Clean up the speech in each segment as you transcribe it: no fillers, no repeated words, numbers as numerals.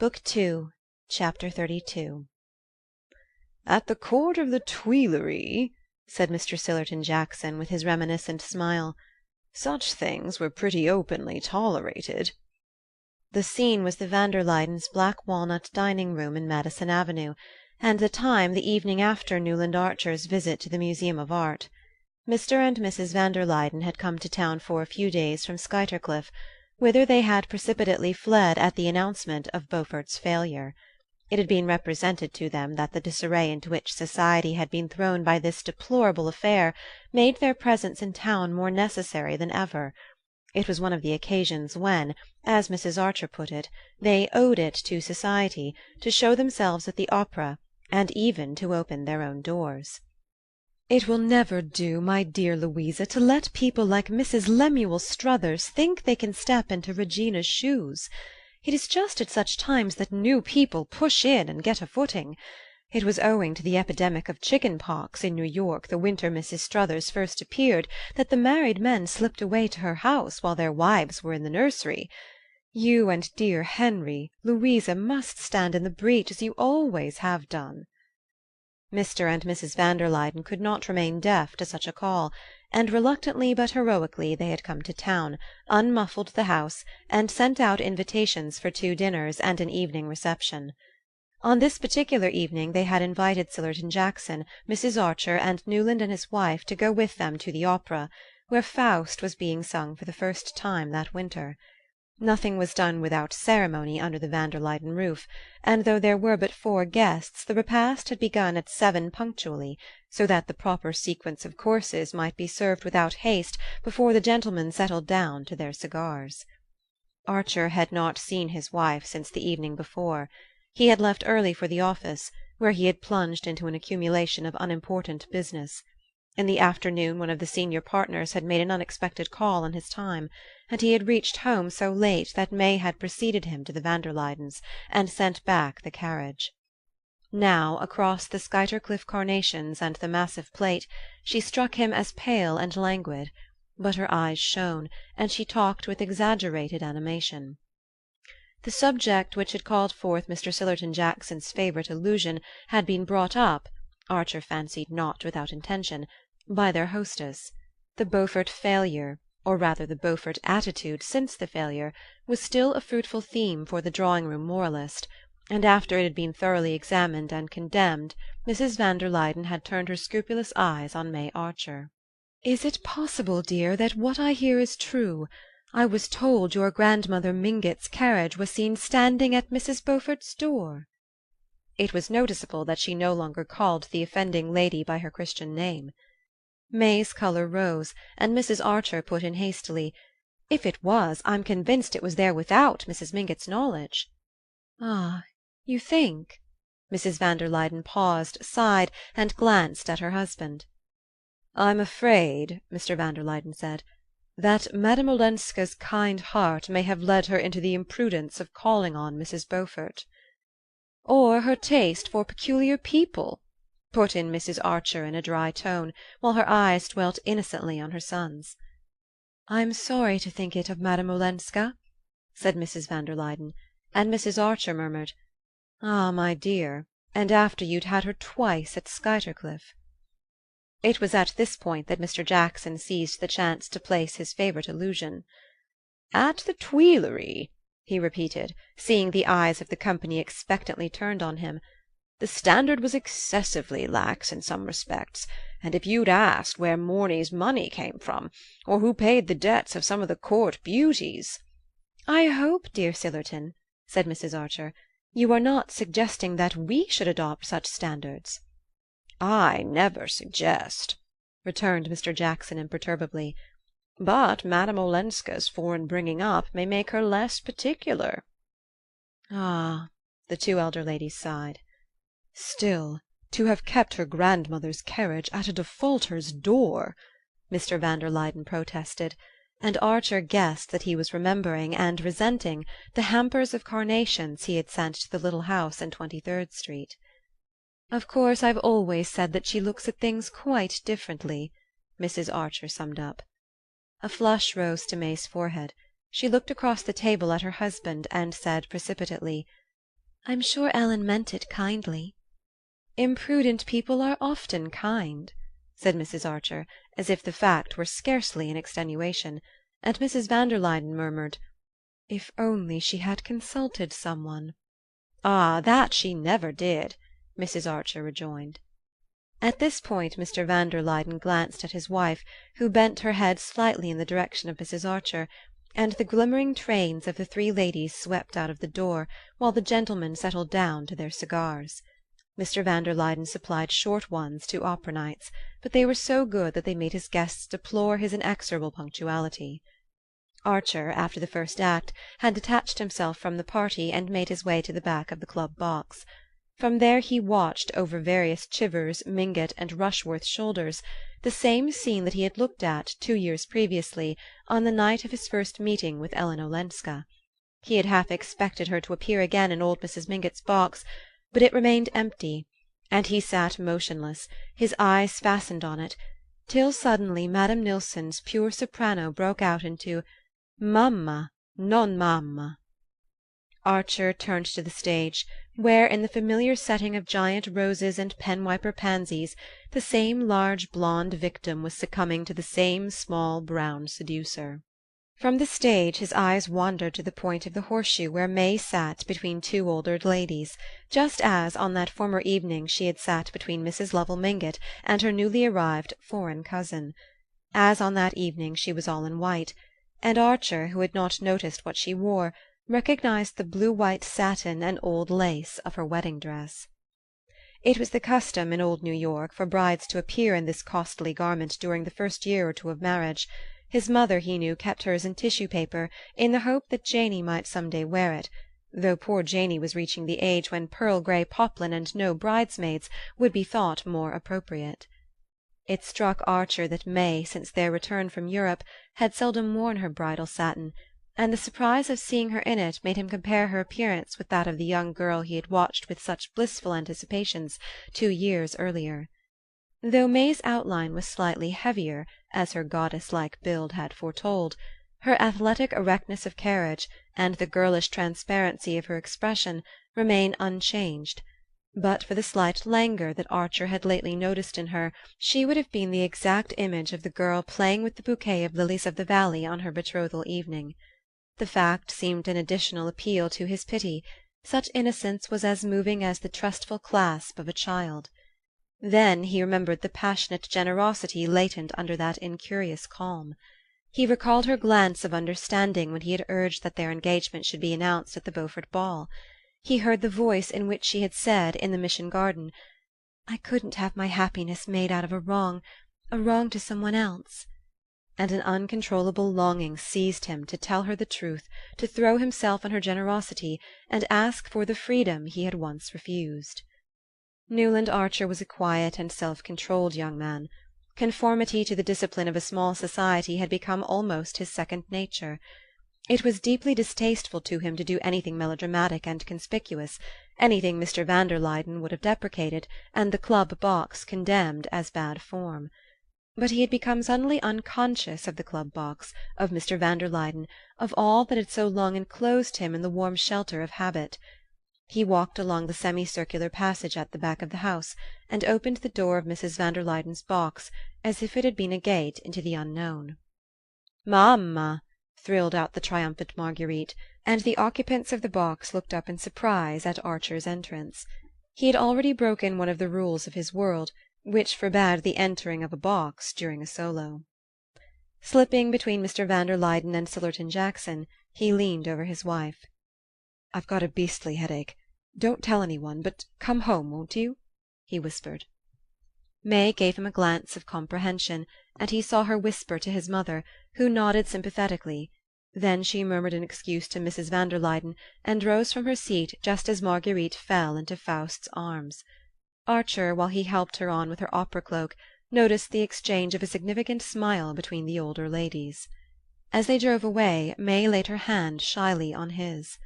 Book 2, Chapter 32. "At the court of the Tuileries," said Mr. Sillerton Jackson with his reminiscent smile, "such things were pretty openly tolerated." The scene was the van der Luydens' black walnut dining room in Madison Avenue, and the time the evening after Newland Archer's visit to the Museum of Art. Mr. and Mrs. van der Luyden had come to town for a few days from Skuytercliff, whither they had precipitately fled at the announcement of Beaufort's failure. It had been represented to them that the disarray into which society had been thrown by this deplorable affair made their presence in town more necessary than ever. It was one of the occasions when, as Mrs. Archer put it, they owed it to society to show themselves at the opera, and even to open their own doors. "It will never do, my dear Louisa, to let people like Mrs. Lemuel Struthers think they can step into Regina's shoes. It is just at such times that new people push in and get a footing. It was owing to the epidemic of chicken pox in New York the winter Mrs. Struthers first appeared that the married men slipped away to her house while their wives were in the nursery. You and dear Henry, Louisa, must stand in the breach as you always have done." Mr. and Mrs. van der Luyden could not remain deaf to such a call, and reluctantly but heroically they had come to town, unmuffled the house, and sent out invitations for 2 dinners and an evening reception. On this particular evening they had invited Sillerton Jackson, Mrs. Archer, and Newland and his wife to go with them to the opera, where Faust was being sung for the first time that winter. Nothing was done without ceremony under the van der Luyden roof, and though there were but 4 guests, the repast had begun at 7 punctually, so that the proper sequence of courses might be served without haste before the gentlemen settled down to their cigars. Archer had not seen his wife since the evening before. He had left early for the office, where he had plunged into an accumulation of unimportant business. In the afternoon one of the senior partners had made an unexpected call on his time, and he had reached home so late that May had preceded him to the van der Luydens, and sent back the carriage. Now, across the Skuytercliff carnations and the massive plate, she struck him as pale and languid, but her eyes shone, and she talked with exaggerated animation. The subject which had called forth Mr. Sillerton Jackson's favourite allusion had been brought up, Archer fancied not without intention, by their hostess. The Beaufort failure, or rather the Beaufort attitude since the failure, was still a fruitful theme for the drawing-room moralist, and after it had been thoroughly examined and condemned, Mrs. van der Luyden had turned her scrupulous eyes on May Archer. "Is it possible, dear, that what I hear is true? I was told your grandmother Mingott's carriage was seen standing at Mrs. Beaufort's door." It was noticeable that she no longer called the offending lady by her Christian name. May's colour rose, and Mrs. Archer put in hastily, "If it was, I'm convinced it was there without Mrs. Mingott's knowledge." "Ah, you think?" Mrs. van der Luyden paused, sighed, and glanced at her husband. "I'm afraid," Mr. van der Luyden said, "that Madame Olenska's kind heart may have led her into the imprudence of calling on Mrs. Beaufort." "Or her taste for peculiar people," put in Mrs. Archer in a dry tone, while her eyes dwelt innocently on her son's. "I'm sorry to think it of Madame Olenska," said Mrs. van der Luyden, and Mrs. Archer murmured, "Ah, my dear, and after you'd had her twice at Skuytercliff." It was at this point that Mr. Jackson seized the chance to place his favourite allusion. "At the Tuileries," he repeated, seeing the eyes of the company expectantly turned on him. "The standard was excessively lax in some respects, and if you'd asked where Morny's money came from, or who paid the debts of some of the court beauties—" "I hope, dear Sillerton," said Mrs. Archer, "you are not suggesting that we should adopt such standards." "I never suggest," returned Mr. Jackson imperturbably, "but Madame Olenska's foreign bringing up may make her less particular." "Ah," the 2 elder ladies sighed. "Still, to have kept her grandmother's carriage at a defaulter's door," Mr. van der Luyden protested, and Archer guessed that he was remembering and resenting the hampers of carnations he had sent to the little house in 23rd Street. "Of course I've always said that she looks at things quite differently," Mrs. Archer summed up. A flush rose to May's forehead. She looked across the table at her husband and said precipitately, I'm sure Ellen meant it kindly." "Imprudent people are often kind," said Mrs. Archer, as if the fact were scarcely an extenuation; and Mrs. van der Luyden murmured, "If only she had consulted someone." "Ah, that she never did," Mrs. Archer rejoined. At this point Mr. van der Luyden glanced at his wife, who bent her head slightly in the direction of Mrs. Archer, and the glimmering trains of the three ladies swept out of the door, while the gentlemen settled down to their cigars. Mr. van der Luyden supplied short ones to opera nights, but they were so good that they made his guests deplore his inexorable punctuality. Archer, after the first act, had detached himself from the party and made his way to the back of the club box. From there he watched, over various Chivers, Mingott and Rushworth's shoulders, the same scene that he had looked at, 2 years previously, on the night of his first meeting with Ellen Olenska. He had half expected her to appear again in old Mrs. Mingott's box, but it remained empty, and he sat motionless, his eyes fastened on it, till suddenly Madame Nilsson's pure soprano broke out into "Mamma, non mamma." Archer turned to the stage, where, in the familiar setting of giant roses and pen-wiper pansies, the same large blonde victim was succumbing to the same small brown seducer. From the stage his eyes wandered to the point of the horseshoe where May sat between two older ladies, just as on that former evening she had sat between Mrs. Lovell Mingott and her newly arrived foreign cousin. As on that evening she was all in white, and Archer, who had not noticed what she wore, recognized the blue-white satin and old lace of her wedding dress. It was the custom in old New York for brides to appear in this costly garment during the first year or two of marriage. His mother, he knew, kept hers in tissue paper, in the hope that Janey might some day wear it, though poor Janey was reaching the age when pearl-grey poplin and no bridesmaids would be thought more appropriate. It struck Archer that May, since their return from Europe, had seldom worn her bridal satin, and the surprise of seeing her in it made him compare her appearance with that of the young girl he had watched with such blissful anticipations 2 years earlier. Though May's outline was slightly heavier, as her goddess-like build had foretold, her athletic erectness of carriage and the girlish transparency of her expression remained unchanged. But for the slight languor that Archer had lately noticed in her, she would have been the exact image of the girl playing with the bouquet of lilies of the valley on her betrothal evening. The fact seemed an additional appeal to his pity; such innocence was as moving as the trustful clasp of a child. Then he remembered the passionate generosity latent under that incurious calm. He recalled her glance of understanding when he had urged that their engagement should be announced at the Beaufort ball. He heard the voice in which she had said, in the Mission garden, "I couldn't have my happiness made out of a wrong to someone else." And an uncontrollable longing seized him to tell her the truth, to throw himself on her generosity, and ask for the freedom he had once refused. Newland Archer was a quiet and self-controlled young man. Conformity to the discipline of a small society had become almost his second nature. It was deeply distasteful to him to do anything melodramatic and conspicuous, anything Mr. van der Luyden would have deprecated, and the club box condemned as bad form. But he had become suddenly unconscious of the club box, of Mr. van der Luyden, of all that had so long enclosed him in the warm shelter of habit. He walked along the semicircular passage at the back of the house, and opened the door of Mrs. van der Luyden's box, as if it had been a gate into the unknown. "Mamma!" thrilled out the triumphant Marguerite, and the occupants of the box looked up in surprise at Archer's entrance. He had already broken one of the rules of his world, which forbade the entering of a box during a solo. Slipping between Mr. van der Luyden and Sillerton Jackson, he leaned over his wife. "I've got a beastly headache. Don't tell anyone, but come home, won't you?" he whispered. May gave him a glance of comprehension, and he saw her whisper to his mother, who nodded sympathetically. Then she murmured an excuse to Mrs. van der Luyden, and rose from her seat just as Marguerite fell into Faust's arms. Archer, while he helped her on with her opera cloak, noticed the exchange of a significant smile between the older ladies. As they drove away, May laid her hand shyly on his.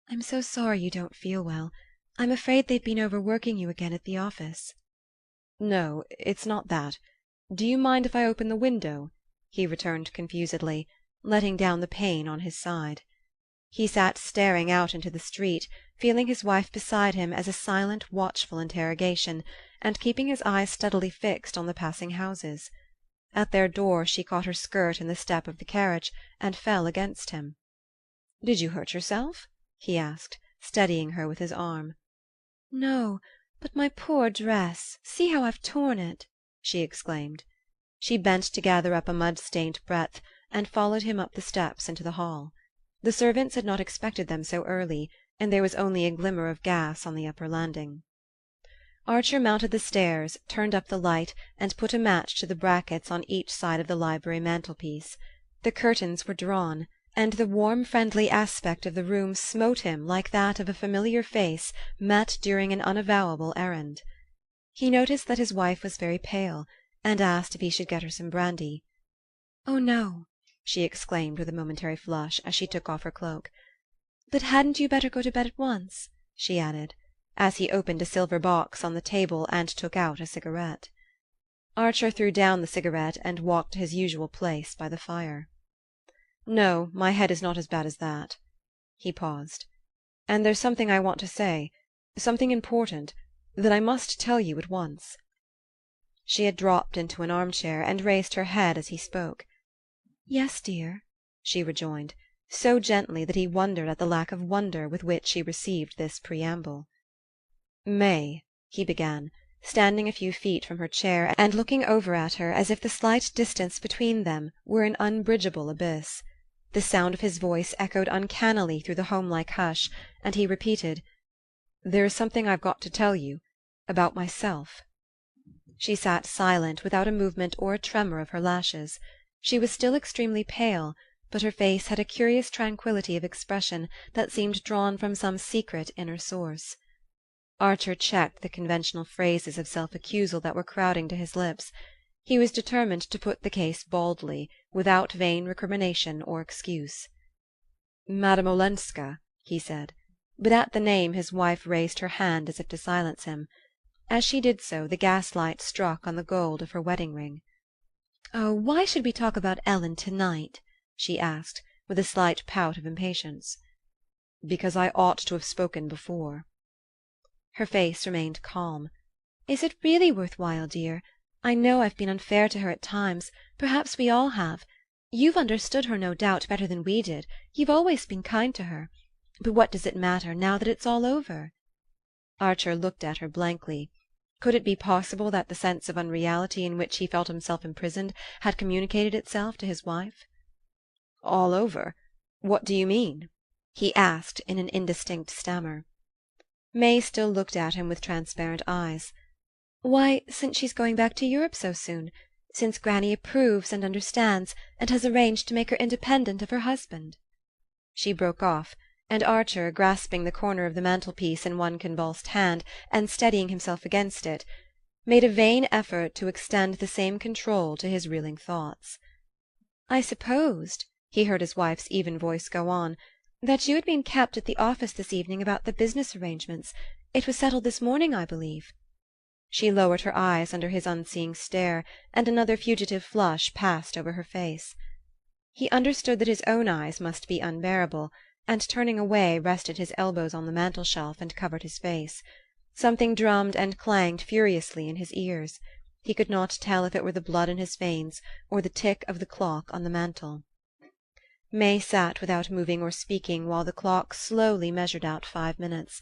"I'm so sorry you don't feel well. I'm afraid they've been overworking you again at the office." "No, it's not that. Do you mind if I open the window?" he returned confusedly, letting down the pane on his side. He sat staring out into the street, feeling his wife beside him as a silent, watchful interrogation, and keeping his eyes steadily fixed on the passing houses. At their door she caught her skirt in the step of the carriage and fell against him. "Did you hurt yourself?" he asked, steadying her with his arm. "No, but my poor dress, see how I've torn it!" she exclaimed. She bent to gather up a mud-stained breadth, and followed him up the steps into the hall. The servants had not expected them so early, and there was only a glimmer of gas on the upper landing. Archer mounted the stairs, turned up the light, and put a match to the brackets on each side of the library mantelpiece. The curtains were drawn, and the warm friendly aspect of the room smote him like that of a familiar face met during an unavowable errand. He noticed that his wife was very pale, and asked if he should get her some brandy. "Oh, no," she exclaimed with a momentary flush as she took off her cloak. "But hadn't you better go to bed at once?" she added, as he opened a silver box on the table and took out a cigarette. Archer threw down the cigarette and walked to his usual place by the fire. "No, my head is not as bad as that." He paused. "And there's something I want to say, something important, that I must tell you at once." She had dropped into an armchair and raised her head as he spoke. "Yes, dear," she rejoined, so gently that he wondered at the lack of wonder with which she received this preamble. "May," he began, standing a few feet from her chair and looking over at her as if the slight distance between them were an unbridgeable abyss. The sound of his voice echoed uncannily through the homelike hush, and he repeated, "There is something I've got to tell you about myself." She sat silent, without a movement or a tremor of her lashes. She was still extremely pale, but her face had a curious tranquillity of expression that seemed drawn from some secret inner source. Archer checked the conventional phrases of self-accusal that were crowding to his lips. He was determined to put the case baldly, without vain recrimination or excuse. "Madame Olenska," he said, but at the name his wife raised her hand as if to silence him. As she did so, the gaslight struck on the gold of her wedding ring. "Oh, why should we talk about Ellen to-night?" she asked, with a slight pout of impatience. "Because I ought to have spoken before." Her face remained calm. "Is it really worth while, dear? I know I've been unfair to her at times. Perhaps we all have. You've understood her, no doubt, better than we did. You've always been kind to her. But what does it matter, now that it's all over?" Archer looked at her blankly. Could it be possible that the sense of unreality in which he felt himself imprisoned had communicated itself to his wife? "All over? What do you mean?" he asked in an indistinct stammer. May still looked at him with transparent eyes. "Why, since she's going back to Europe so soon. Since Granny approves and understands, and has arranged to make her independent of her husband." She broke off, and Archer, grasping the corner of the mantelpiece in one convulsed hand and steadying himself against it, made a vain effort to extend the same control to his reeling thoughts. "I supposed," he heard his wife's even voice go on, "that you had been kept at the office this evening about the business arrangements. It was settled this morning, I believe." She lowered her eyes under his unseeing stare, and another fugitive flush passed over her face. He understood that his own eyes must be unbearable, and turning away rested his elbows on the mantel-shelf and covered his face. Something drummed and clanged furiously in his ears. He could not tell if it were the blood in his veins or the tick of the clock on the mantel. May sat without moving or speaking while the clock slowly measured out 5 minutes.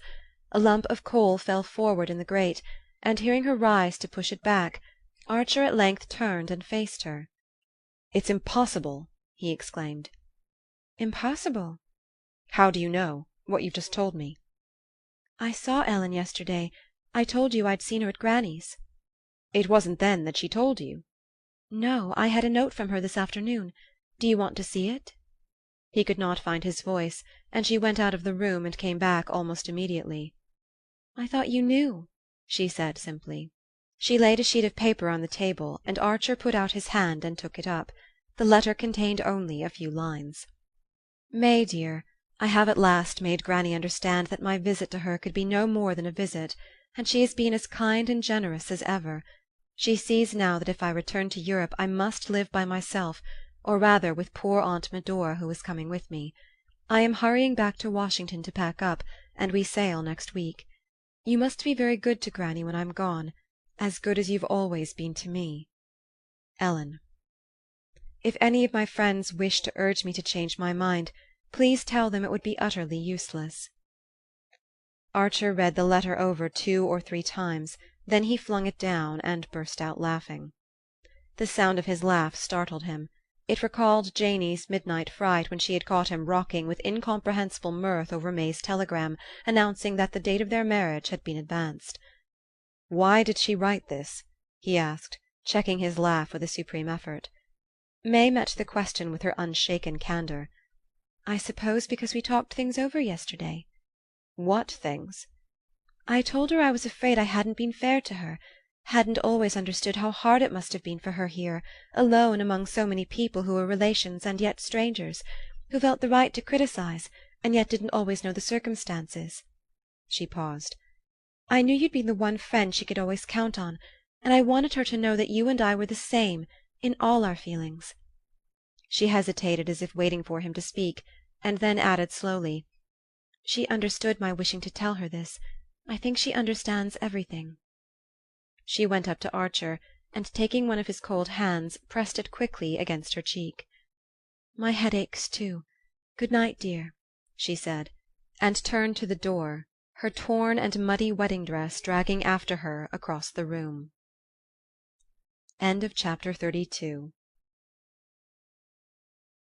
A lump of coal fell forward in the grate, and hearing her rise to push it back, Archer at length turned and faced her. "It's impossible!" he exclaimed. "Impossible?" "How do you know? What you've just told me?" "I saw Ellen yesterday. I told you I'd seen her at Granny's." "It wasn't then that she told you?" "No, I had a note from her this afternoon. Do you want to see it?" He could not find his voice, and she went out of the room and came back almost immediately. "I thought you knew," she said simply. She laid a sheet of paper on the table, and Archer put out his hand and took it up. The letter contained only a few lines. "May, dear, I have at last made Granny understand that my visit to her could be no more than a visit, and she has been as kind and generous as ever. She sees now that if I return to Europe I must live by myself, or rather with poor Aunt Medora, who is coming with me. I am hurrying back to Washington to pack up, and we sail next week. You must be very good to Granny when I'm gone, as good as you've always been to me. Ellen. If any of my friends wish to urge me to change my mind, please tell them it would be utterly useless. Archer read the letter over 2 or 3 times, then he flung it down and burst out laughing. The sound of his laugh startled him. It recalled Janey's midnight fright when she had caught him rocking with incomprehensible mirth over May's telegram announcing that the date of their marriage had been advanced. "Why did she write this?" he asked, checking his laugh with a supreme effort. May met the question with her unshaken candor. "I suppose because we talked things over yesterday." "What things?" "I told her I was afraid I hadn't been fair to her, hadn't always understood how hard it must have been for her here, alone among so many people who were relations and yet strangers, who felt the right to criticize and yet didn't always know the circumstances." She paused. "I knew you'd be the one friend she could always count on, and I wanted her to know that you and I were the same in all our feelings." She hesitated as if waiting for him to speak, and then added slowly, "She understood my wishing to tell her this. I think she understands everything." She went up to Archer, and taking one of his cold hands pressed it quickly against her cheek. "My head aches too. Good night, dear," she said, and turned to the door, her torn and muddy wedding dress dragging after her across the room. End of chapter 32.